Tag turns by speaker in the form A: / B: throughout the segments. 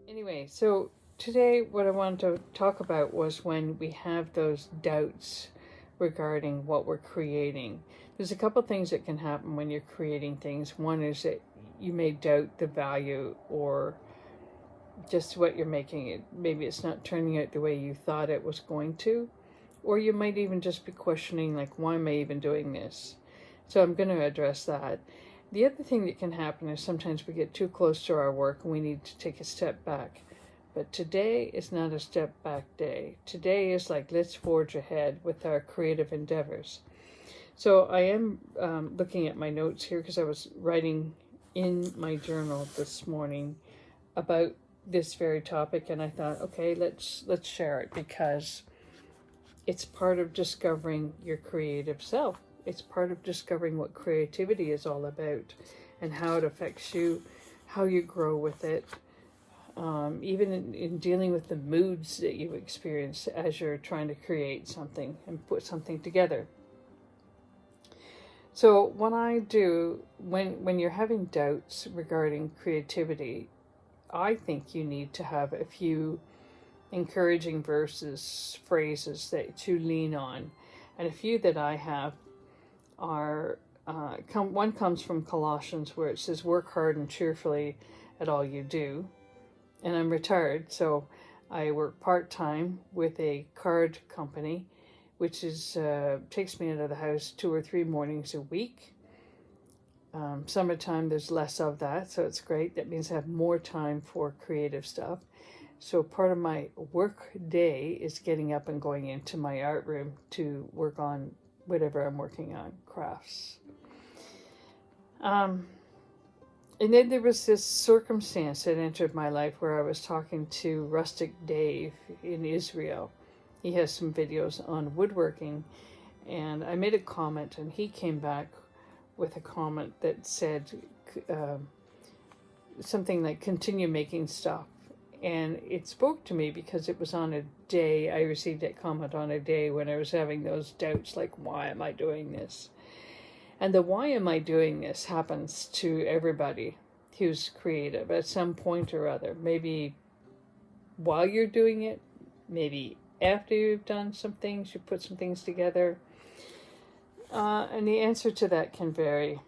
A: Anyway, so today what I wanted to talk about was when we have those doubts regarding what we're creating. There's a couple things that can happen when you're creating things. One is that you may doubt the value or just what you're making. It maybe it's not turning out the way you thought it was going to, or you might even just be questioning, like, why am I even doing this? So I'm going to address that. The other thing that can happen is sometimes we get too close to our work and we need to take a step back. But today is not a step back day. Today is like, let's forge ahead with our creative endeavors. So I am looking at my notes here because I was writing in my journal this morning about this very topic, and I thought, okay, let's share it because it's part of discovering your creative self. It's part of discovering what creativity is all about and how it affects you, how you grow with it, even in dealing with the moods that you experience as you're trying to create something and put something together. So what I do when you're having doubts regarding creativity, I think you need to have a few encouraging verses, phrases that you lean on. And a few that I have are, one comes from Colossians where it says, work hard and cheerfully at all you do. And I'm retired, so I work part-time with a card company, which is takes me out of the house 2 or 3 mornings a week. Summertime, there's less of that, so it's great. That means I have more time for creative stuff. So part of my work day is getting up and going into my art room to work on whatever I'm working on, crafts. And then there was this circumstance that entered my life where I was talking to Rustic Dave in Israel. He has some videos on woodworking, and I made a comment, and he came back with a comment that said something like, continue making stuff. And it spoke to me because it was on a day, I received that comment on a day when I was having those doubts, like, why am I doing this? And the why am I doing this happens to everybody who's creative at some point or other. Maybe while you're doing it, maybe after you've done some things, you put some things together. And the answer to that can vary.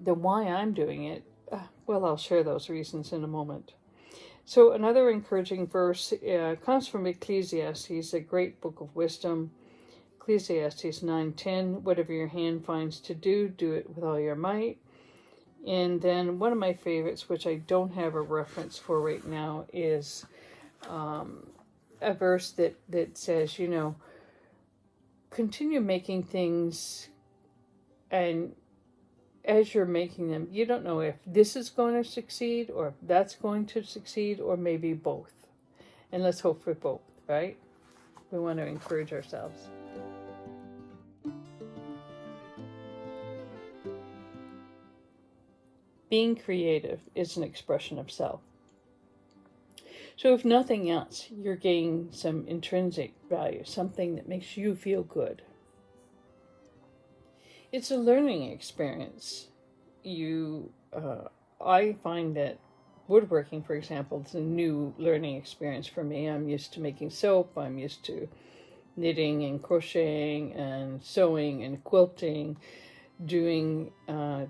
A: The why I'm doing it, well, I'll share those reasons in a moment. So another encouraging verse comes from Ecclesiastes, a great book of wisdom. Ecclesiastes 9:10, whatever your hand finds to do, do it with all your might. And then one of my favorites, which I don't have a reference for right now, is a verse that says, continue making things, and as you're making them, you don't know if this is going to succeed or if that's going to succeed, or maybe both. And let's hope for both, right? We want to encourage ourselves. Being creative is an expression of self. So if nothing else, you're gaining some intrinsic value, something that makes you feel good. It's a learning experience. I find that woodworking, for example, is a new learning experience for me. I'm used to making soap. I'm used to knitting and crocheting and sewing and quilting, doing, I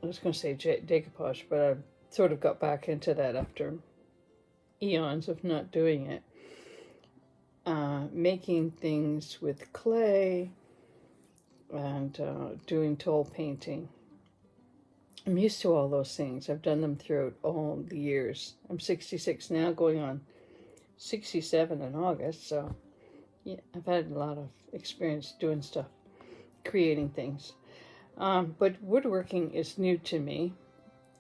A: was going to say decoupage, but I sort of got back into that after eons of not doing it. Making things with clay and doing toll painting. I'm used to all those things. I've done them throughout all the years. I'm 66 now, going on 67 in August, so yeah, I've had a lot of experience doing stuff, creating things. But woodworking is new to me,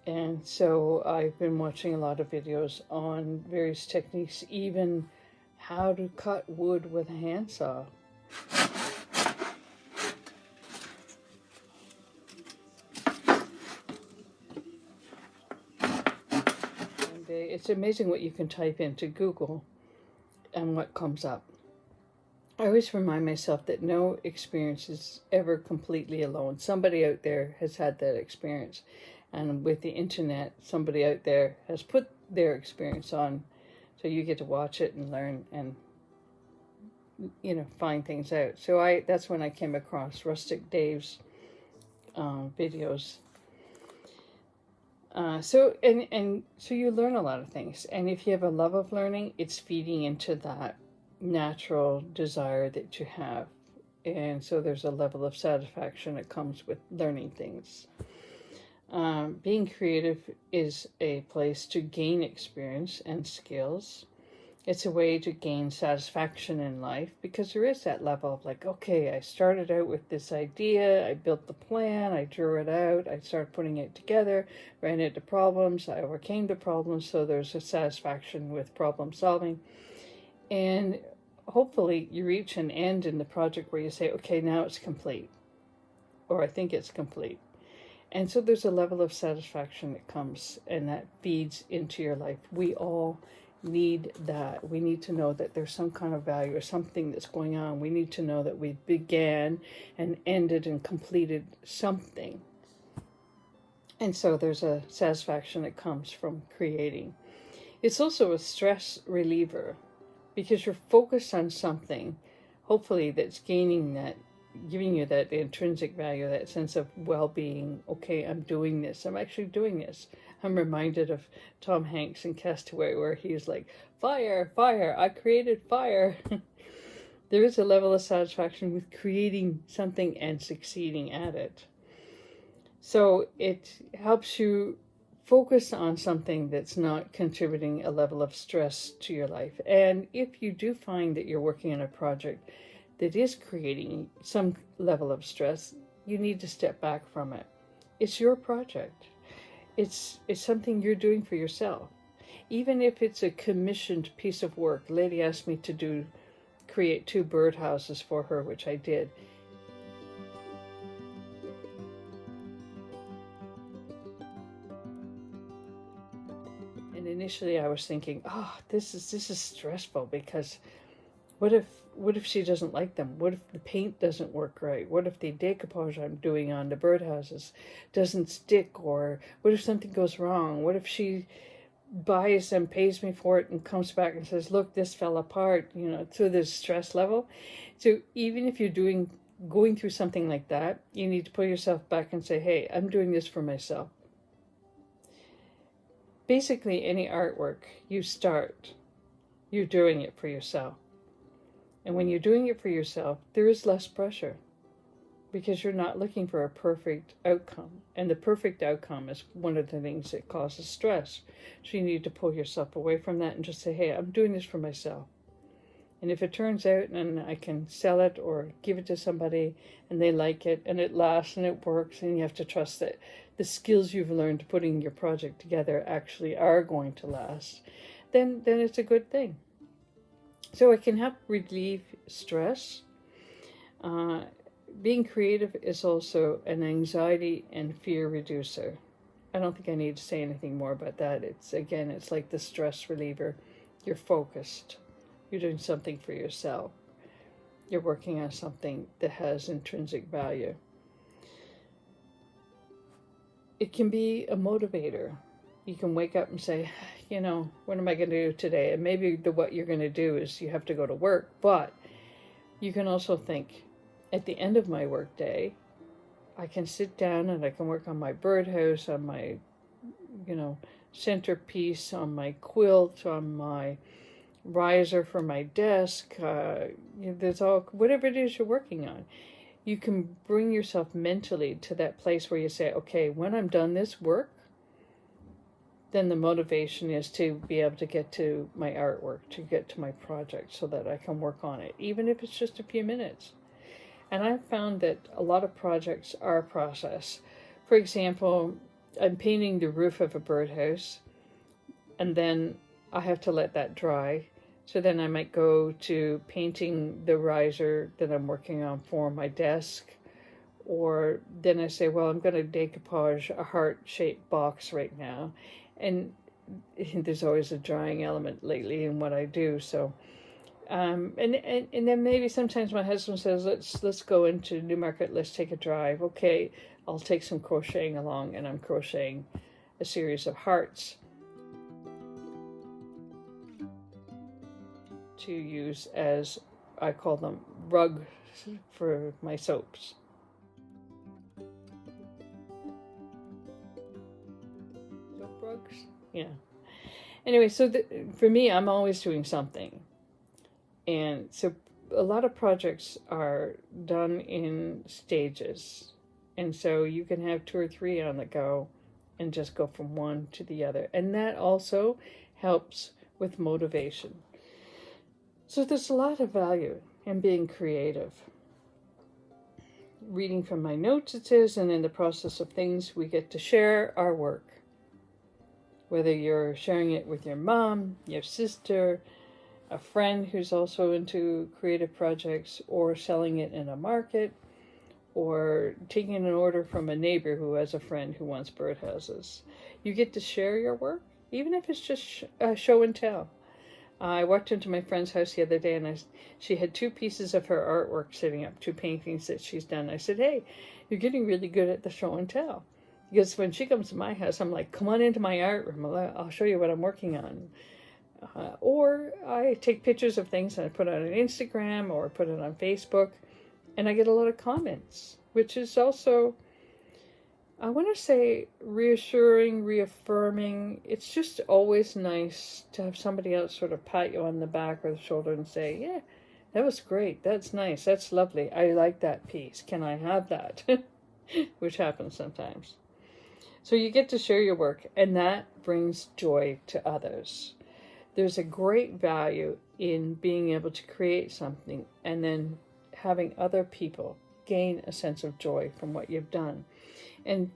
A: and so I've been watching a lot of videos on various techniques, even how to cut wood with a handsaw. And it's amazing what you can type into Google and what comes up. I always remind myself that no experience is ever completely alone. Somebody out there has had that experience. And with the internet, somebody out there has put their experience on. So you get to watch it and learn and, find things out. So that's when I came across Rustic Dave's videos. So you learn a lot of things. And if you have a love of learning, it's feeding into that natural desire that you have. And so there's a level of satisfaction that comes with learning things. Being creative is a place to gain experience and skills. It's a way to gain satisfaction in life because there is that level of like, okay, I started out with this idea, I built the plan, I drew it out, I started putting it together, ran into problems, I overcame the problems, so there's a satisfaction with problem solving. And hopefully you reach an end in the project where you say, okay, now it's complete, or I think it's complete. And so there's a level of satisfaction that comes and that feeds into your life. We all need that. We need to know that there's some kind of value or something that's going on. We need to know that we began and ended and completed something. And so there's a satisfaction that comes from creating. It's also a stress reliever because you're focused on something, hopefully that's giving you that intrinsic value, that sense of well-being. Okay, I'm doing this. I'm actually doing this. I'm reminded of Tom Hanks in Castaway where he's like, fire, fire, I created fire. There is a level of satisfaction with creating something and succeeding at it. So it helps you focus on something that's not contributing a level of stress to your life. And if you do find that you're working on a project that is creating some level of stress, you need to step back from it. It's your project. It's something you're doing for yourself. Even if it's a commissioned piece of work. A lady asked me to create 2 birdhouses for her, which I did. And initially I was thinking, this is stressful because what if she doesn't like them? What if the paint doesn't work right? What if the decoupage I'm doing on the birdhouses doesn't stick? Or what if something goes wrong? What if she buys them, pays me for it, and comes back and says, look, this fell apart, to this stress level. So even if you're going through something like that, you need to pull yourself back and say, hey, I'm doing this for myself. Basically, any artwork you start, you're doing it for yourself. And when you're doing it for yourself, there is less pressure because you're not looking for a perfect outcome. And the perfect outcome is one of the things that causes stress. So you need to pull yourself away from that and just say, hey, I'm doing this for myself. And if it turns out and I can sell it or give it to somebody and they like it and it lasts and it works, and you have to trust that the skills you've learned putting your project together actually are going to last, then it's a good thing. So it can help relieve stress. Being creative is also an anxiety and fear reducer. I don't think I need to say anything more about that. It's like the stress reliever. You're focused. You're doing something for yourself. You're working on something that has intrinsic value. It can be a motivator. You can wake up and say, what am I going to do today? And maybe what you're going to do is you have to go to work, but you can also think, at the end of my work day, I can sit down and I can work on my birdhouse, on my, centerpiece, on my quilt, on my riser for my desk. There's whatever it is you're working on. You can bring yourself mentally to that place where you say, okay, when I'm done this work, then the motivation is to be able to get to my artwork, to get to my project so that I can work on it, even if it's just a few minutes. And I've found that a lot of projects are a process. For example, I'm painting the roof of a birdhouse, and then I have to let that dry. So then I might go to painting the riser that I'm working on for my desk. Or then I say, well, I'm going to decoupage a heart-shaped box right now. And there's always a drying element lately in what I do. So And then maybe sometimes my husband says, let's go into Newmarket, let's take a drive. Okay, I'll take some crocheting along, and I'm crocheting a series of hearts to use as, I call them, rugs for my soaps. Soap rugs? Yeah. Anyway, so for me, I'm always doing something. And so a lot of projects are done in stages. And so you can have 2 or 3 on the go and just go from one to the other. And that also helps with motivation. So there's a lot of value in being creative. Reading from my notes, it says, and in the process of things, we get to share our work. Whether you're sharing it with your mom, your sister, a friend who's also into creative projects, or selling it in a market, or taking an order from a neighbor who has a friend who wants birdhouses. You get to share your work, even if it's just show and tell. I walked into my friend's house the other day, and she had 2 pieces of her artwork sitting up, 2 paintings that she's done. I said, hey, you're getting really good at the show and tell. Because when she comes to my house, I'm like, come on into my art room. I'll show you what I'm working on. Or I take pictures of things and I put it on Instagram or put it on Facebook, and I get a lot of comments, which is also, I want to say, reassuring, reaffirming. It's just always nice to have somebody else sort of pat you on the back or the shoulder and say, yeah, that was great. That's nice. That's lovely. I like that piece. Can I have that? Which happens sometimes. So you get to share your work, and that brings joy to others. There's a great value in being able to create something and then having other people gain a sense of joy from what you've done. And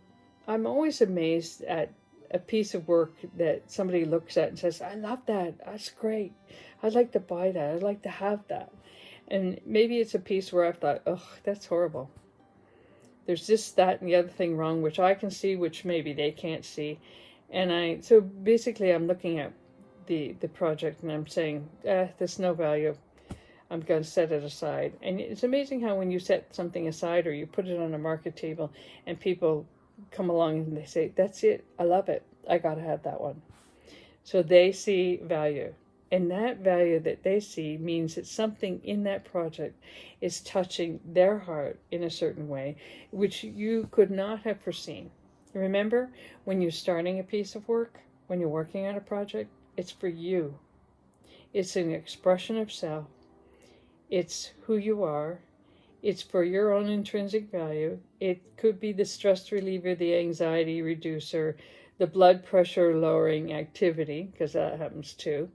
A: I'm always amazed at a piece of work that somebody looks at and says, I love that. That's great. I'd like to buy that. I'd like to have that. And maybe it's a piece where I've thought, oh, that's horrible. There's this, that, and the other thing wrong, which I can see, which maybe they can't see. And so basically I'm looking at the project and I'm saying, there's no value. I'm going to set it aside. And it's amazing how when you set something aside or you put it on a market table and people come along and they say, that's it, I love it, I got to have that one. So they see value. And that value that they see means that something in that project is touching their heart in a certain way, which you could not have foreseen. Remember, when you're starting a piece of work, when you're working on a project, it's for you. It's an expression of self. It's who you are. It's for your own intrinsic value. It could be the stress reliever, the anxiety reducer, the blood pressure lowering activity, because that happens too.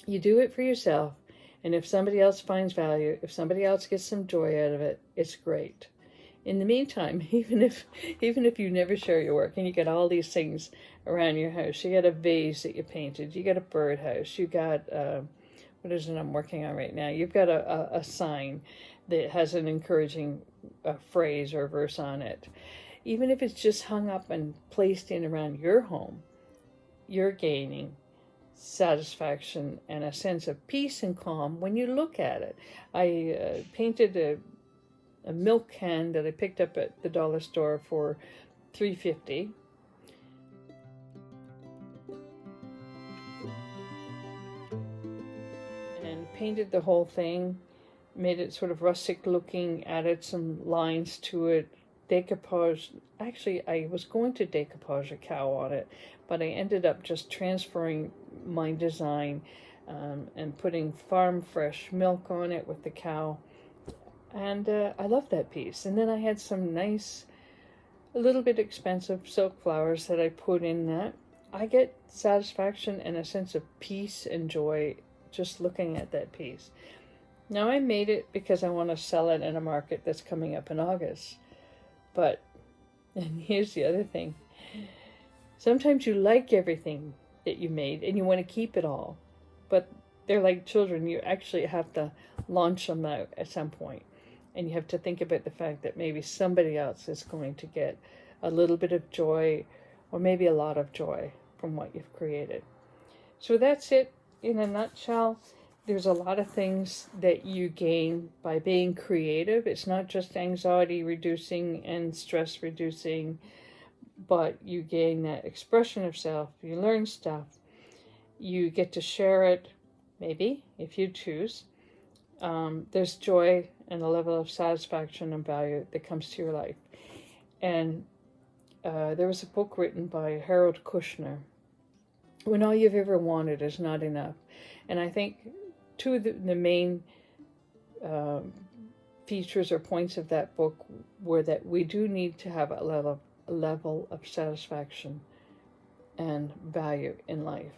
A: You do it for yourself, and if somebody else finds value, if somebody else gets some joy out of it, it's great. In the meantime, even if you never share your work and you get all these things around your house, you got a vase that you painted, you got a birdhouse, you got what is it I'm working on right now? You've got a sign that has an encouraging phrase or verse on it. Even if it's just hung up and placed in around your home, you're gaining satisfaction and a sense of peace and calm when you look at it. I painted a milk can that I picked up at the dollar store for $3.50. And painted the whole thing, made it sort of rustic looking, added some lines to it, decoupage. Actually, I was going to decoupage a cow on it, but I ended up just transferring my design and putting farm fresh milk on it with the cow. And I love that piece. And then I had some nice, a little bit expensive silk flowers that I put in that. I get satisfaction and a sense of peace and joy just looking at that piece. Now I made it because I want to sell it in a market that's coming up in August. But, and here's the other thing. Sometimes you like everything that you made and you want to keep it all. But they're like children. You actually have to launch them out at some point. And you have to think about the fact that maybe somebody else is going to get a little bit of joy or maybe a lot of joy from what you've created. So that's it in a nutshell. there's a lot of things that you gain by being creative. It's not just anxiety reducing and stress reducing, but you gain that expression of self. You learn stuff. You get to share it, maybe, if you choose. There's joy and a level of satisfaction and value that comes to your life. And there was a book written by Harold Kushner, When All You've Ever Wanted Is Not Enough. And I think two of the main features or points of that book were that we do need to have a level of satisfaction and value in life.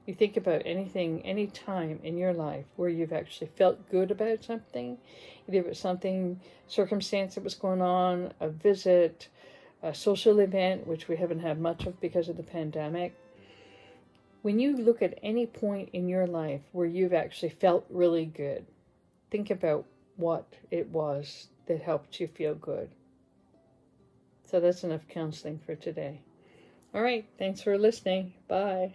A: You think about anything, any time in your life where you've actually felt good about something, either it was something, circumstance that was going on, a visit, a social event, which we haven't had much of because of the pandemic. When you look at any point in your life where you've actually felt really good, think about what it was that helped you feel good. So that's enough counseling for today. All right, thanks for listening. Bye.